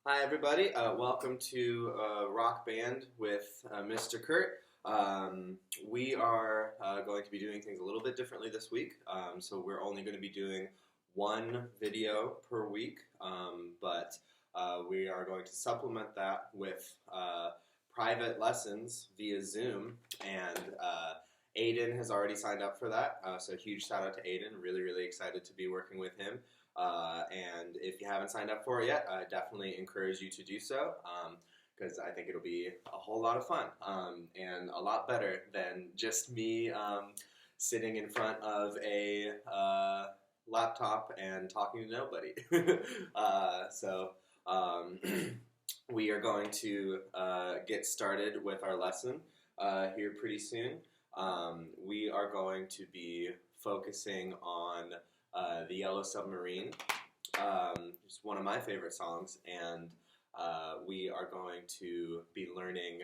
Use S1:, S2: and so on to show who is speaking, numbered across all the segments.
S1: Hi everybody, welcome to Rock Band with Mr. Curt. We are going to be doing things a little bit differently this week, so we're only going to be doing one video per week, but we are going to supplement that with private lessons via Zoom, and Aiden has already signed up for that, so huge shout out to Aiden, really excited to be working with him. And if you haven't signed up for it yet, I definitely encourage you to do so because I think it'll be a whole lot of fun and a lot better than just me sitting in front of a laptop and talking to nobody. We are going to get started with our lesson here pretty soon. We are going to be focusing on the Yellow Submarine. It's one of my favorite songs, and we are going to be learning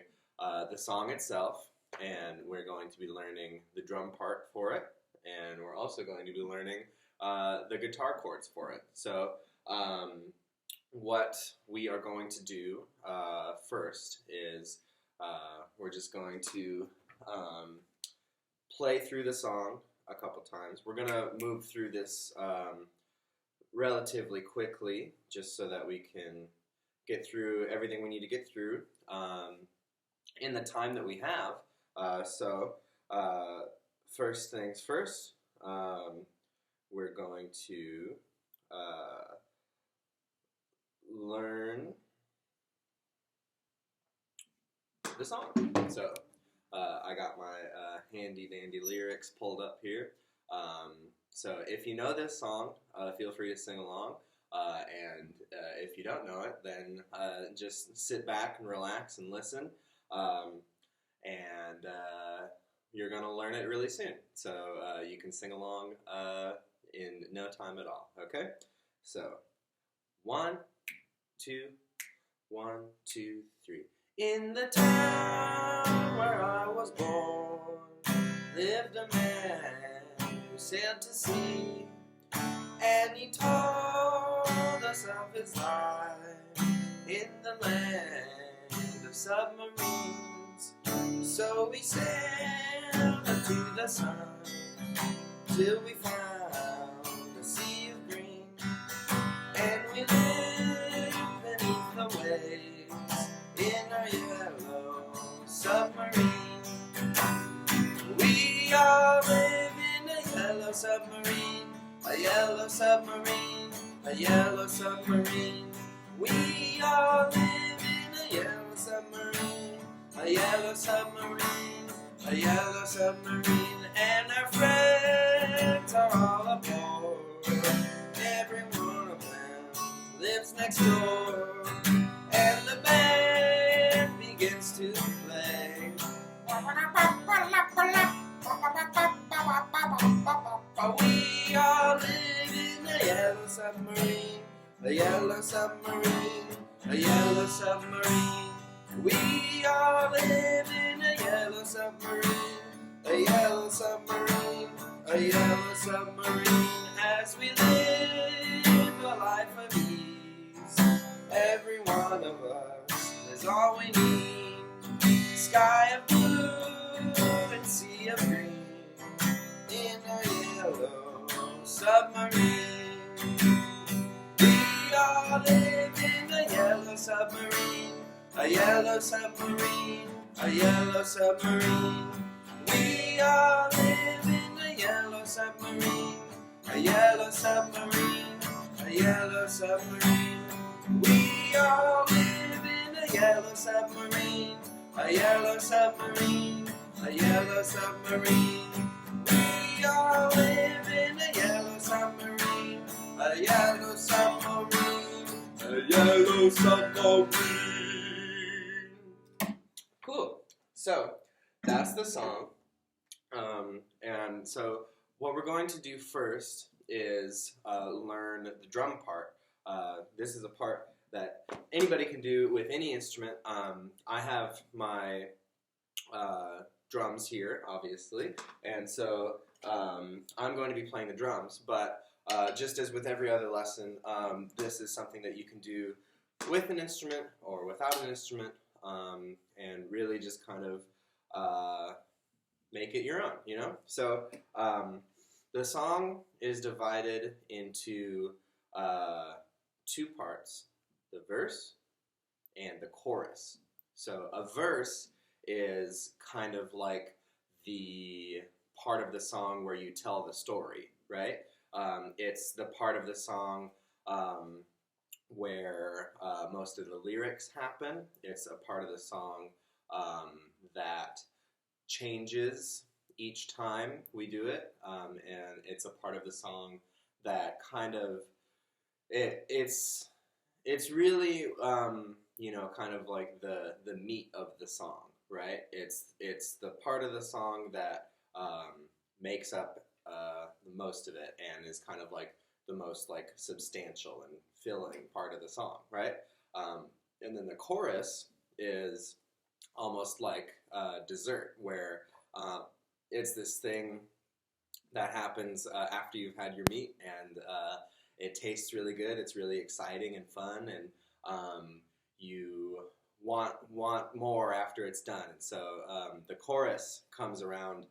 S1: the song itself, and we're going to be learning the drum part for it, and we're also going to be learning the guitar chords for it. So what we are going to do first is we're just going to play through the song a couple times. We're going to move through this relatively quickly just so that we can get through everything we need to get through in the time that we have. First things first, we're going to learn the song. So I got my handy dandy lyrics pulled up here. So if you know this song, feel free to sing along. And if you don't know it, then just sit back and relax and listen. You're going to learn it really soon. So you can sing along in no time at all. Okay? So 1, 2, 1, 2, 3. In the town where I was born lived a man who sailed to sea, and he told us of his life in the land of submarines. So we sailed to the sun till we found a sea of green, and we lived beneath the waves in our yellow submarine. We all live in a yellow submarine, a yellow submarine, a yellow submarine. We all live in a yellow submarine, a yellow submarine, a yellow submarine. And our friends are all aboard, every one of them lives next door. And the band begins to play. We all live in a yellow submarine, a yellow submarine, a yellow submarine. We all live in a yellow submarine, a yellow submarine, a yellow submarine. As we live a life of ease, every one of us is all we need. Sky of blue and sea of green in a yellow submarine. We all live in a yellow submarine, a yellow submarine, a yellow submarine. We all live in a yellow submarine, a yellow submarine, a yellow submarine. We all live in a yellow submarine, a yellow submarine, a yellow submarine. We all live in a yellow submarine, a yellow submarine, a yellow submarine. Cool. So that's the song. And so what we're going to do first is learn the drum part. This is a part that anybody can do with any instrument. I have my drums here, obviously, and so I'm going to be playing the drums, but just as with every other lesson, this is something that you can do with an instrument or without an instrument, and really just kind of make it your own, you know? So the song is divided into two parts, the verse and the chorus. So a verse is kind of like the part of the song where you tell the story, right? It's the part of the song where most of the lyrics happen. It's a part of the song that changes each time we do it, and it's a part of the song that kind of it's really you know, kind of like the meat of the song, right? It's the part of the song that makes up the most of it and is kind of like the most like substantial and filling part of the song, right? And then the chorus is almost like dessert, where it's this thing that happens after you've had your meat, and it tastes really good. It's really exciting and fun, and you want more after it's done. And so the chorus comes around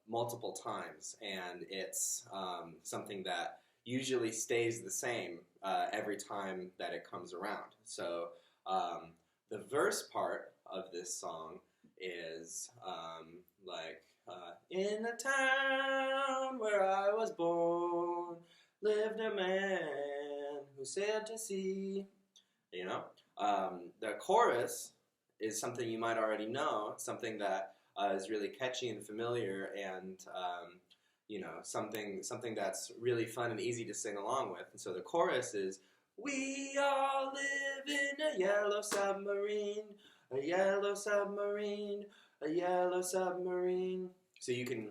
S1: multiple times, and it's something that usually stays the same every time that it comes around. So the verse part of this song is like, in the town where I was born, lived a man who sailed to sea. You know, the chorus is something you might already know. It's something that is really catchy and familiar, and you know, something that's really fun and easy to sing along with. And so the chorus is, we all live in a yellow submarine, a yellow submarine, a yellow submarine. So you can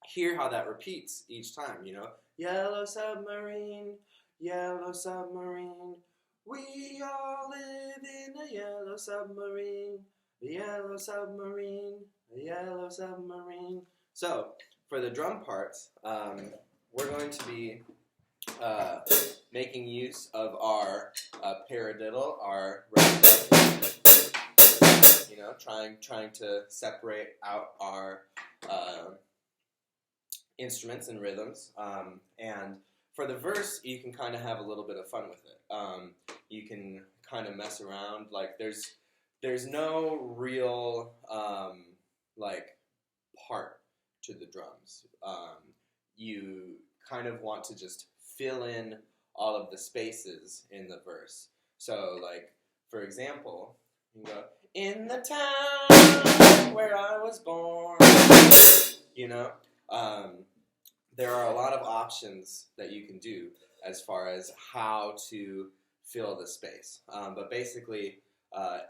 S1: hear how that repeats each time, you know. Yellow submarine, yellow submarine. We all live in a yellow submarine, a yellow submarine, a yellow submarine. So for the drum parts, we're going to be making use of our paradiddle, our you know, trying to separate out our instruments and rhythms. And for the verse, you can kind of have a little bit of fun with it. You can kind of mess around. Like there's no real like part to the drums. You kind of want to just fill in all of the spaces in the verse. So, like, for example, you can go, in the town where I was born. You know, there are a lot of options that you can do as far as how to fill the space. But basically,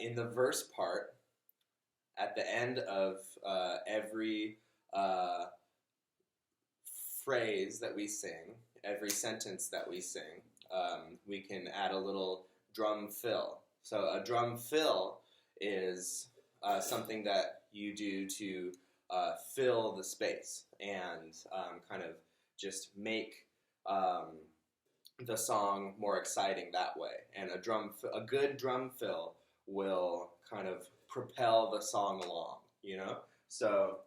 S1: in the verse part, at the end of every phrase that we sing, every sentence that we sing, we can add a little drum fill. So a drum fill is something that you do to fill the space and kind of just make the song more exciting that way. And a good drum fill will kind of propel the song along, you know? So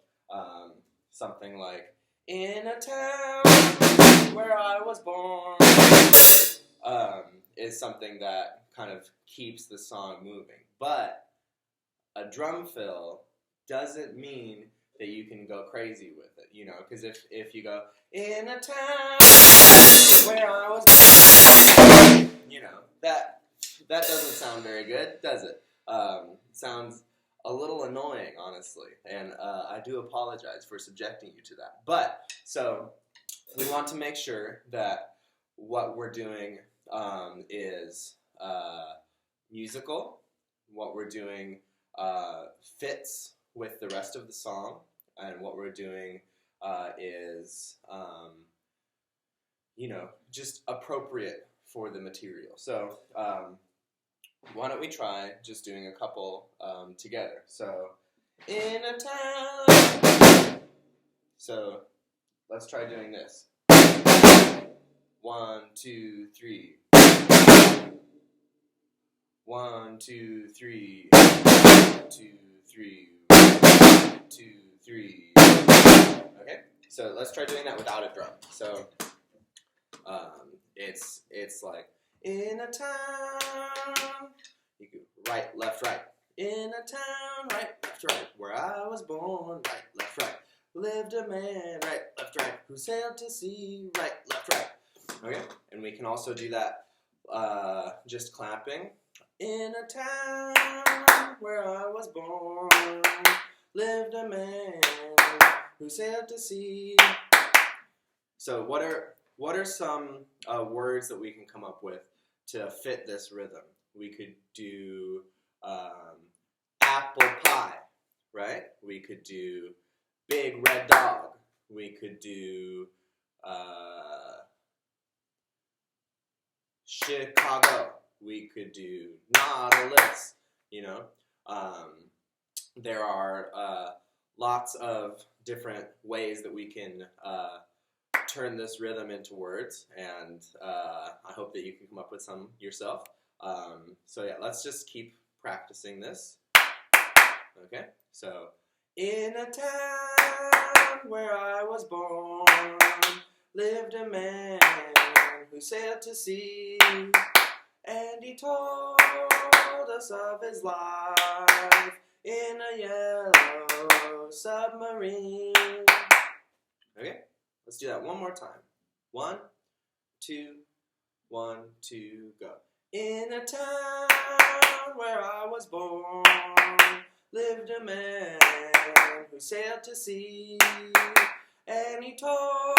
S1: something like, in a town where I was born, is something that kind of keeps the song moving. But a drum fill doesn't mean that you can go crazy with it, you know, because if you go, in a town where I was born, you know, that doesn't sound very good, does it? Sounds a little annoying, honestly, and I do apologize for subjecting you to that. But, so, we want to make sure that what we're doing is musical, what we're doing fits with the rest of the song, and what we're doing is, you know, just appropriate for the material. So, why don't we try just doing a couple together? So, in a town. So, let's try doing this. 1, 2, 3. 1, 2, 3, 1, 2, 3, 1, 2, 3. Okay, so let's try doing that without a drum. So it's like in a town. You go right, left, right. In a town, right, left, right. Where I was born, right, left, right. Lived a man, right, left, right. Who sailed to sea, right, left, right. Okay, and we can also do that just clapping. In a town where I was born, lived a man who sailed to sea. So what are some words that we can come up with to fit this rhythm? We could do apple pie, right? We could do big red dog. We could do Chicago. We could do Nautilus. You know, there are lots of different ways that we can turn this rhythm into words, and I hope that you can come up with some yourself. So yeah, let's just keep practicing this. Okay, so in a town where I was born, lived a man who sailed to sea, and he told us of his life in a yellow submarine. Okay, let's do that one more time. 1, 2, 1, 2, go. In a town where I was born, lived a man who sailed to sea, and he told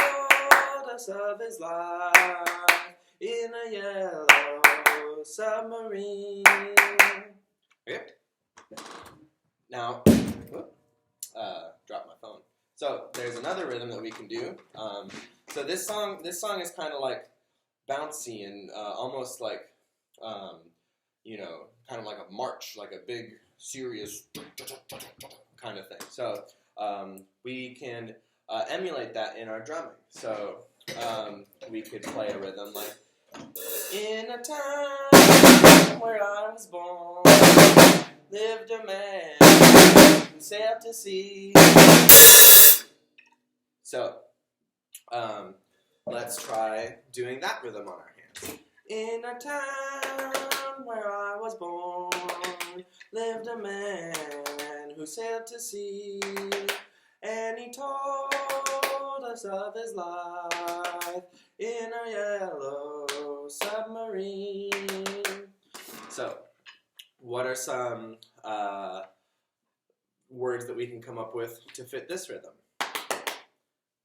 S1: us of his life in a yellow submarine. Okay. Now, dropped my phone. So there's another rhythm that we can do. So this song is kind of like bouncy and almost like you know, kind of like a march, like a big serious kind of thing. So we can emulate that in our drumming. So we could play a rhythm like, in a town where I was born, lived a man who sailed to sea. So let's try doing that rhythm on our hands. In a town where I was born, lived a man who sailed to sea, and he told us of his life in a yellow submarine. So, what are some words that we can come up with to fit this rhythm?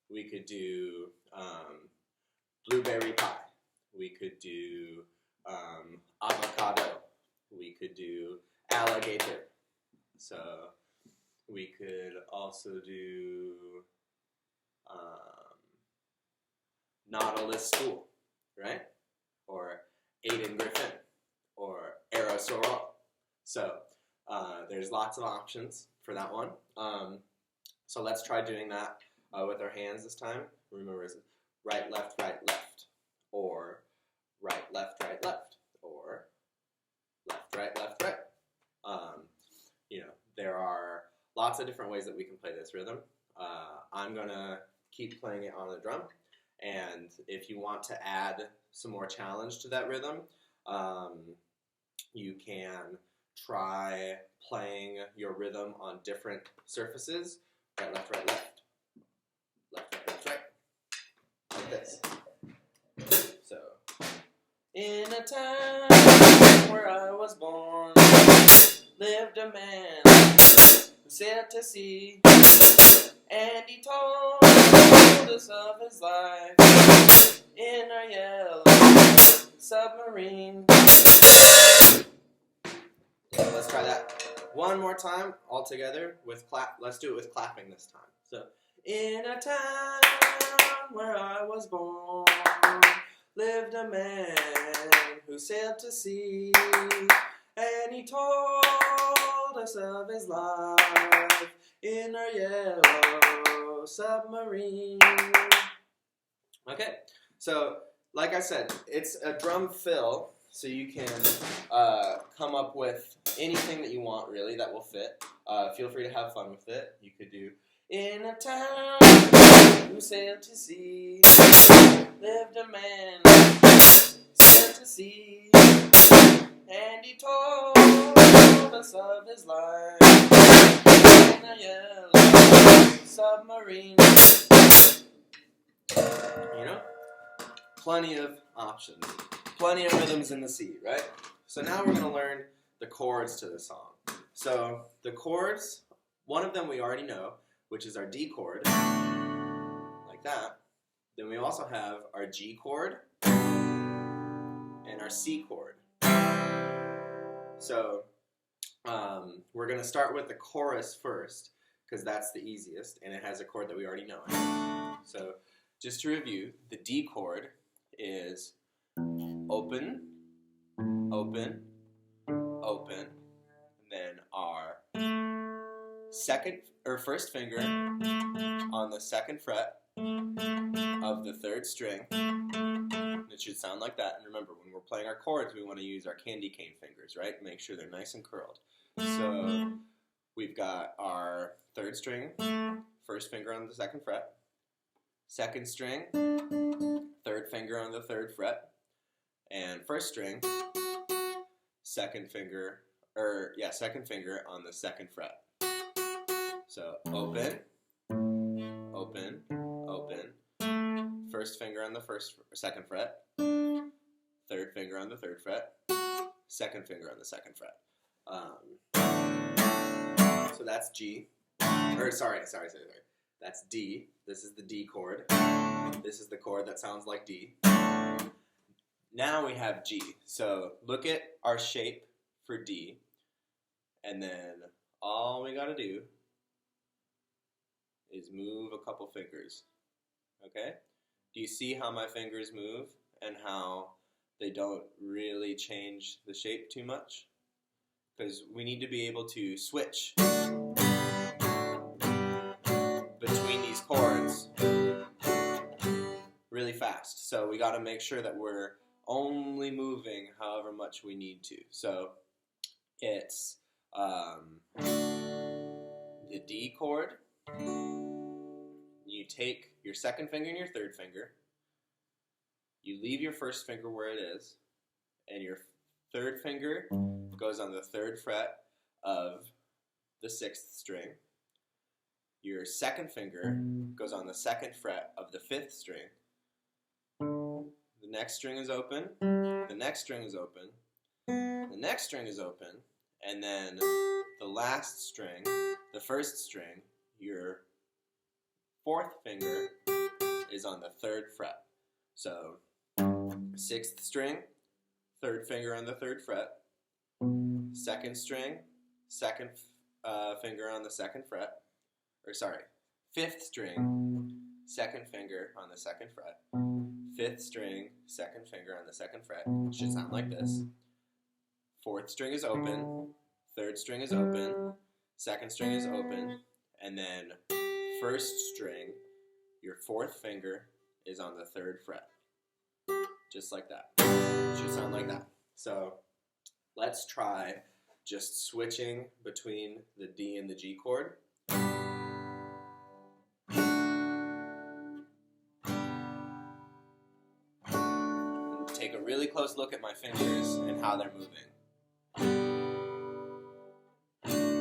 S1: We could do blueberry pie. We could do avocado. We could do alligator. So we could also do Nautilus school, right? Or Aiden Griffin, or Eero. So there's lots of options for that one. So let's try doing that with our hands this time. Remember, it's right, left, or right, left, or left, right. You know, there are lots of different ways that we can play this rhythm. I'm gonna keep playing it on the drum, and if you want to add some more challenge to that rhythm, you can try playing your rhythm on different surfaces. Right, left, left, right, like this. So, in a town where I was born, lived a man who sailed to sea, and he told us of his life in a yellow submarine. Let's try that one more time all together with clap. Let's do it with clapping this time. So, in a town where I was born, lived a man who sailed to sea, and he told us of his life in a yellow submarine. Okay, so like I said, it's a drum fill, So you can come up with anything that you want, really, that will fit. Feel free to have fun with it. You could do, in a town who sailed to sea, lived a man, sailed to sea, and he told us of his life in a yellow submarine. You know? Plenty of options. Plenty of rhythms in the sea, right? So now we're going to learn the chords to the song. So the chords, one of them we already know, which is our D chord, like that. Then we also have our G chord and our C chord. So we're going to start with the chorus first, because that's the easiest, and it has a chord that we already know. So just to review, the D chord is open, open, open, and then our first finger on the second fret of the third string. It should sound like that. And remember, when we're playing our chords, we want to use our candy cane fingers, right? Make sure they're nice and curled. So we've got our third string, first finger on the second fret, second string, third finger on the third fret, and first string, second finger on the second fret. So open, open, open, first finger on the second fret, third finger on the third fret, second finger on the second fret. So that's G. Sorry. That's D. This is the D chord. This is the chord that sounds like D. Now we have G. So look at our shape for D, and then all we gotta do is move a couple fingers. Okay? Do you see how my fingers move and how they don't really change the shape too much? Because we need to be able to switch between these chords really fast. So we got to make sure that we're only moving however much we need to. So it's the D chord. You take your second finger and your third finger. You leave your first finger where it is, and your third finger goes on the third fret of the sixth string. Your second finger goes on the second fret of the fifth string. The next string is open, the next string is open, the next string is open, and then the last string, the first string, your fourth finger is on the third fret. So, sixth string, third finger on the third fret, second string, second finger on the second fret, fifth string, second finger on the second fret, fifth string, second finger on the second fret. It should sound like this. Fourth string is open, third string is open, second string is open, and then first string, your fourth finger is on the third fret. Just like that. It should sound like that. So let's try just switching between the D and the G chord. Take a really close look at my fingers and how they're moving.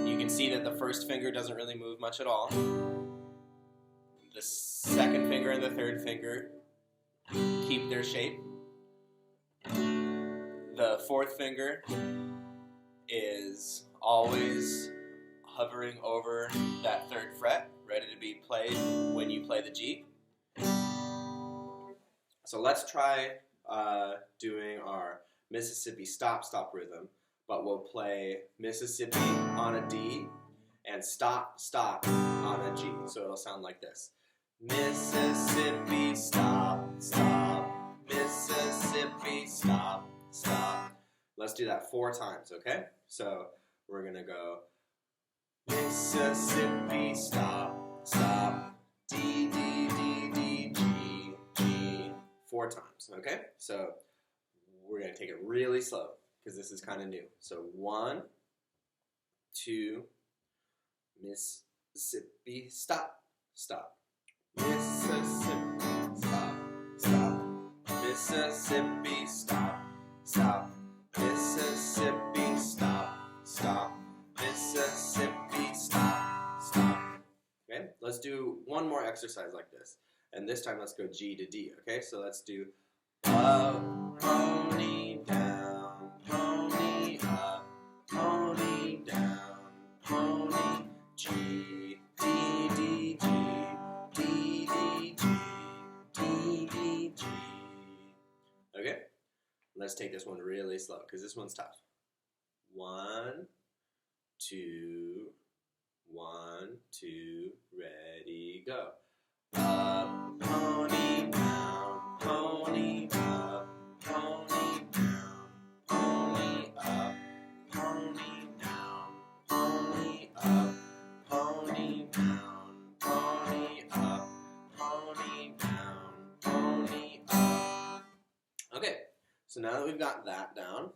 S1: You can see that the first finger doesn't really move much at all. The second finger and the third finger keep their shape. The fourth finger is always hovering over that third fret, ready to be played when you play the G. So let's try doing our Mississippi stop rhythm, but we'll play Mississippi on a D and stop on a G. So it'll sound like this. Mississippi stop, Mississippi stop. Let's do that 4 times, okay? So we're gonna go Mississippi stop, D, D, D, D, G, G, 4 times, okay? So we're going to take it really slow because this is kind of new. So 1, 2, Mississippi, stop, stop. Mississippi, stop, stop. Mississippi, stop, stop. Mississippi, stop, stop. Mississippi, stop, stop. Okay, let's do one more exercise like this. And this time let's go G to D, okay? So let's do up, pony, down, pony, up, pony, down, pony, G, D, D, G, D, D, G, D, D, G. Okay? Let's take this one really slow because this one's tough. 1, 2, 1, 2, ready, go. Up, pony, down, pony, up, pony, down, pony, up, pony, down, pony, up, pony, down, pony, up, pony, down, pony, up. Okay, so now that we've got that down,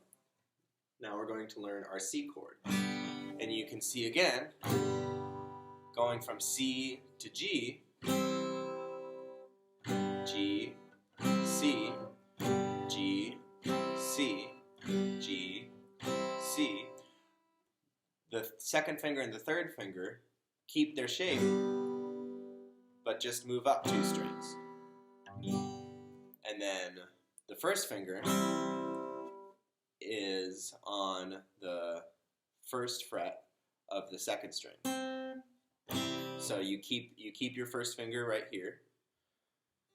S1: now we're going to learn our C chord. And you can see again, going from C to G, G, C, G, C, G, C. The second finger and the third finger keep their shape, but just move up 2 strings. And then the first finger is on the first fret of the second string. So you keep your first finger right here,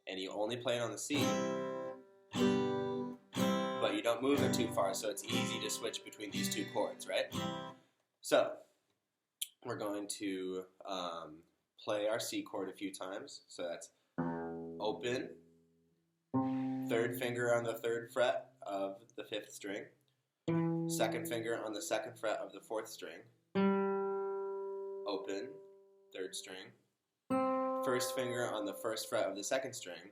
S1: and you only play it on the C, but you don't move it too far, so it's easy to switch between these 2 chords, right? So we're going to play our C chord a few times. So that's open, third finger on the 3rd fret of the 5th string, second finger on the 2nd fret of the 4th string, open, 3rd string, first finger on the 1st fret of the 2nd string,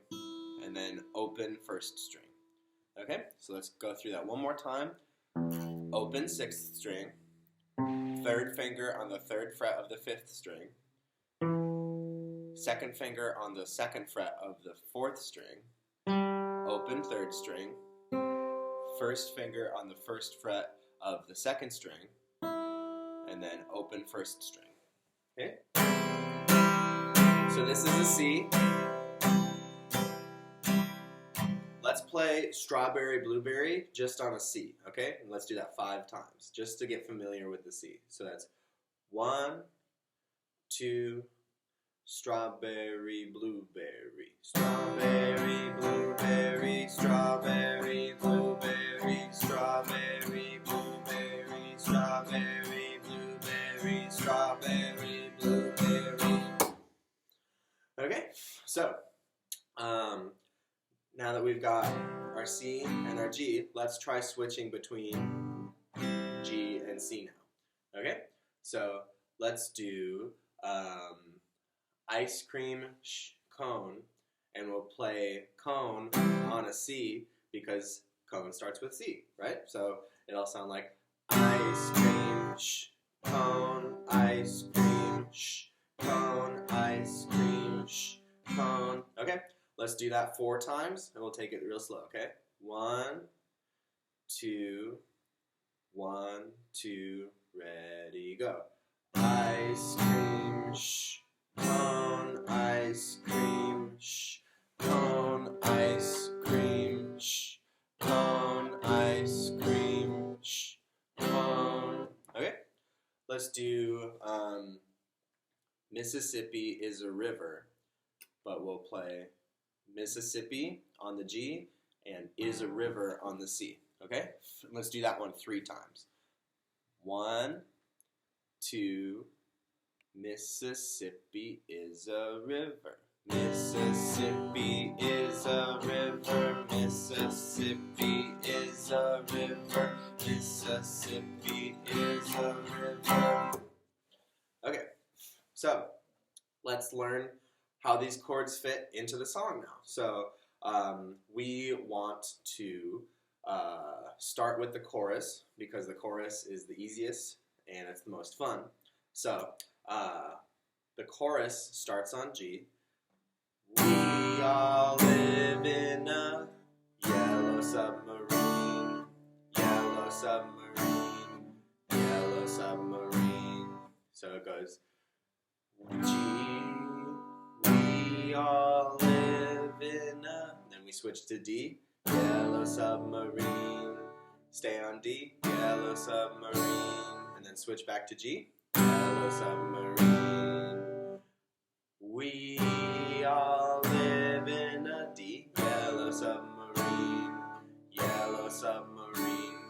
S1: and then open 1st string. Okay, so let's go through that one more time. Open 6th string, 3rd finger on the 3rd fret of the 5th string, second finger on the 2nd fret of the 4th string, open 3rd string, first finger on the 1st fret of the 2nd string, and then open 1st string. Okay? So this is a C. Let's play Strawberry Blueberry just on a C, okay? And let's do that 5 times, just to get familiar with the C. So that's 1, 2, strawberry, blueberry. Strawberry, blueberry, strawberry, blueberry, strawberry, blueberry, strawberry, blueberry, strawberry, blueberry. Okay, so now that we've got our C and our G, let's try switching between G and C now. Okay, so let's do ice cream cone, and we'll play cone on a C because cone starts with C, right? So it'll sound like ice cream cone, ice cream cone, ice cream cone. Okay, let's do that 4 times, and we'll take it real slow, okay? 1, 2, 1, 2, ready, go. Ice cream cone, ice cream cone, ice cream cone, ice cream cone. Okay, let's do Mississippi is a river, but we'll play Mississippi on the G and is a river on the C. Okay, let's do that one 3 times. 1, 2, Mississippi is a river. Mississippi is a river. Mississippi is a river. Mississippi is a river. Okay, so let's learn how these chords fit into the song now. So we want to start with the chorus because the chorus is the easiest and it's the most fun. So the chorus starts on G. We all live in a yellow submarine, yellow submarine, yellow submarine. So it goes G, we all live in a, then we switch to D, yellow submarine, stay on D, yellow submarine, and then switch back to G, yellow submarine. We all live in a D, yellow submarine,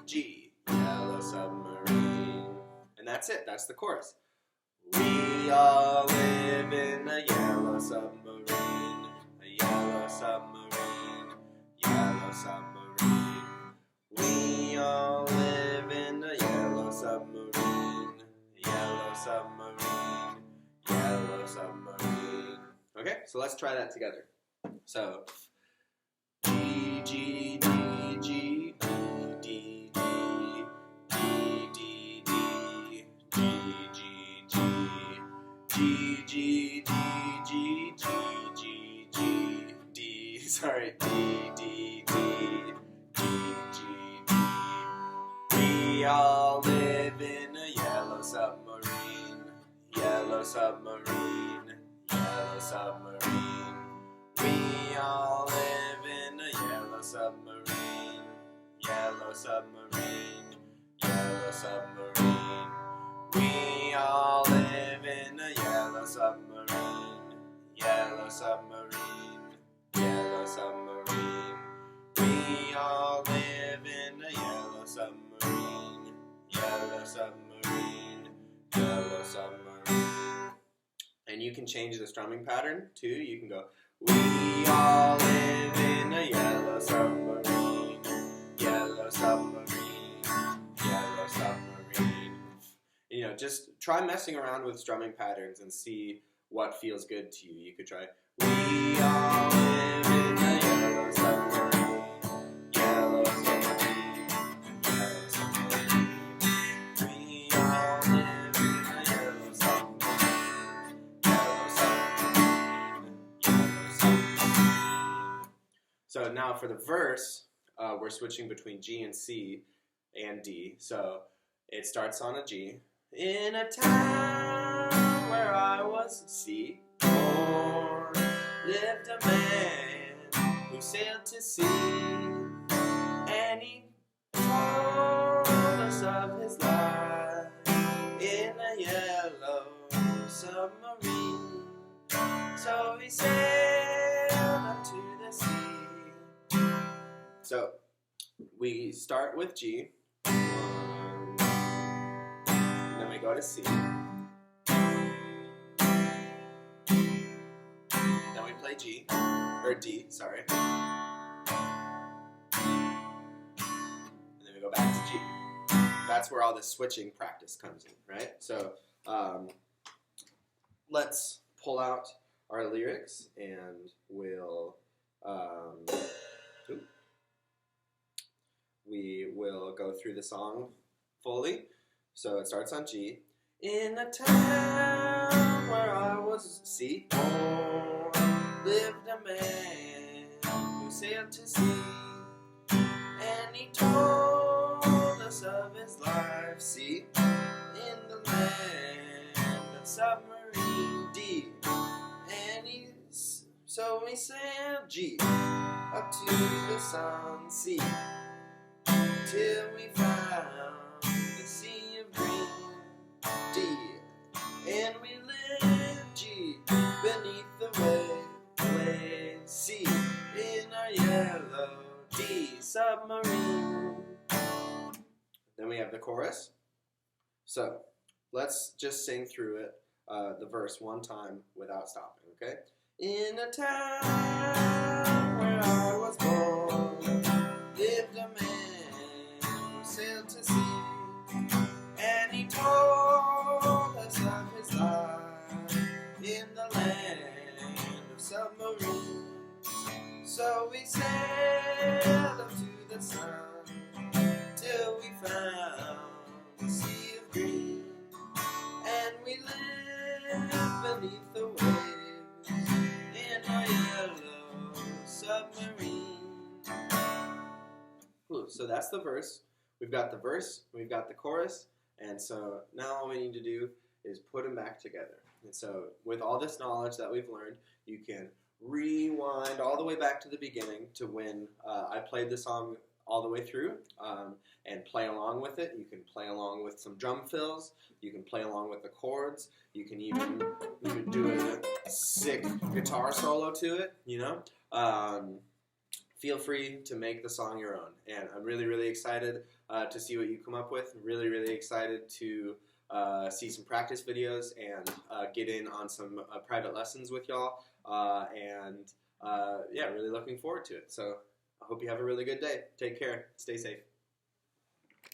S1: G, yellow submarine. And that's it, that's the chorus. We all live in a yellow submarine, yellow submarine, yellow submarine. We all live in a yellow submarine, yellow submarine, yellow submarine. Okay, so let's try that together. So, G, G, D, G, D, D, D, D, D, D, D, G, G, G, G, G, G, G, G, G, D, sorry, D, D, D, G, G, D. We all live in a yellow submarine, yellow submarine, yellow submarine. We all live in a yellow submarine, yellow submarine, yellow submarine. We all live in a yellow submarine, yellow submarine, yellow submarine. We all live in a yellow submarine, yellow submarine, yellow submarine. And you can change the strumming pattern too. You can go, we all live in a yellow submarine, yellow submarine, yellow submarine. You know, just try messing around with strumming patterns and see what feels good to you. You could try, we all live in a yellow submarine, yellow submarine, yellow submarine. We all live in a yellow submarine, yellow submarine, yellow submarine. So now for the verse, we're switching between G and C and D. So it starts on a G. In a town where I was C, born, lived a man who sailed to sea, and he told us of his life in a yellow submarine. So he sailed up to the sea. So we start with G. Then we go to C. Then we play G, or D, sorry. And then we go back to G. That's where all this switching practice comes in, right? So let's pull out our lyrics and we will go through the song fully. So it starts on G. In a town where I was C, born, lived a man who sailed to sea, and he told us of his life, C, in the land of submarine D, and so we sailed G up to the sun, C, till we found the sea of green, D, and we lived G beneath the waves, C, in our yellow D submarine. Then we have the chorus. So let's just sing through it, the verse one time without stopping, okay? In a town where I was born, lived a man who sailed to sea, and he told us of his life in the land of submarines. So we sailed up to the sun, So that's the verse. We've got the verse, we've got the chorus, and so now all we need to do is put them back together. And so with all this knowledge that we've learned, you can rewind all the way back to the beginning to when I played the song all the way through and play along with it. You can play along with some drum fills. You can play along with the chords. You can even do a sick guitar solo to it, you know. Feel free to make the song your own. And I'm really, really excited to see what you come up with. I'm really, really excited to see some practice videos and get in on some private lessons with y'all. Yeah, really looking forward to it. So I hope you have a really good day. Take care. Stay safe.